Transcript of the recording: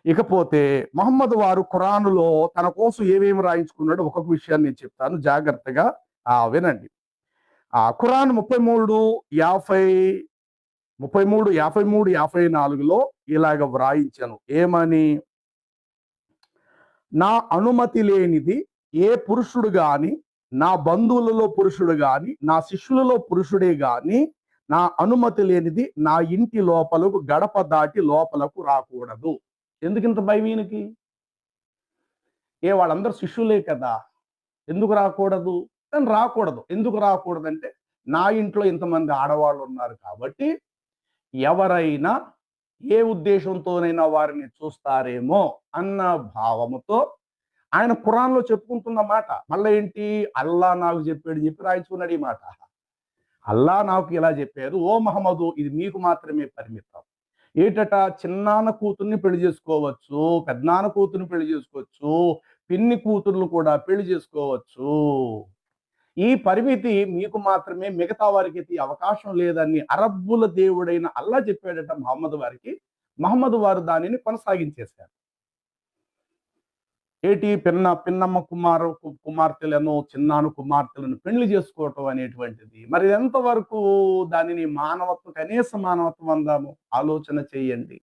ఇకపోతే మహమ్మద్ వారు ఖురానులో తన కోసం ఏమేమి రాయించుకున్నాడో ఒక్కొక్క విషయాన్ని నేను చెప్తాను, జాగ్రత్తగా వినండి. ఖురాన్ 53:53, 53:54లో ఇలాగ వ్రాయించాను. ఏమని? నా అనుమతి లేనిది ఏ పురుషుడు గాని, నా బంధువులలో పురుషుడు గాని, నా శిష్యులలో పురుషుడే గాని, నా అనుమతి లేనిది నా ఇంటి లోపలకు గడప దాటి లోపలకు రాకూడదు. ఎందుకింత భయం ఈయనకి? వాళ్ళందరూ శిష్యులే కదా, ఎందుకు రాకూడదు? కానీ రాకూడదు. ఎందుకు రాకూడదంటే, నా ఇంట్లో ఇంతమంది ఆడవాళ్ళు ఉన్నారు కాబట్టి ఎవరైనా ఏ ఉద్దేశంతోనైనా వారిని చూస్తారేమో అన్న భావముతో ఆయన ఖురాన్లో చెప్పుకుంటున్న మాట. మళ్ళీ ఏంటి? అల్లా నాకు చెప్పాడు చెప్పి రాయించుకున్నాడు ఈ మాట. అల్లా నాకు ఇలా చెప్పారు, ఓ మహమ్మదు ఇది మీకు మాత్రమే పరిమితం. ఏటట? చిన్నాన్న కూతుర్ని పెళ్లి చేసుకోవచ్చు, పెద్దనాన్న కూతుర్ని పెళ్లి చేసుకోవచ్చు, పిన్ని కూతుర్లు కూడా పెళ్లి చేసుకోవచ్చు. ఈ పరిమితి మీకు మాత్రమే, మిగతా వారికి అయితే అవకాశం లేదని అరబ్బుల దేవుడైన అల్లా చెప్పాడట మహమ్మద్ వారికి. మహమ్మద్ వారు దానిని కొనసాగించేశారు. పిన్నమ్మ కుమార్తెలను, చిన్నాను కుమార్తెలను పెళ్లి చేసుకోవటం అనేటువంటిది మరి ఎంతవరకు దానిని మానవత్వం, కనీస మానవత్వం అందాము? ఆలోచన చేయండి.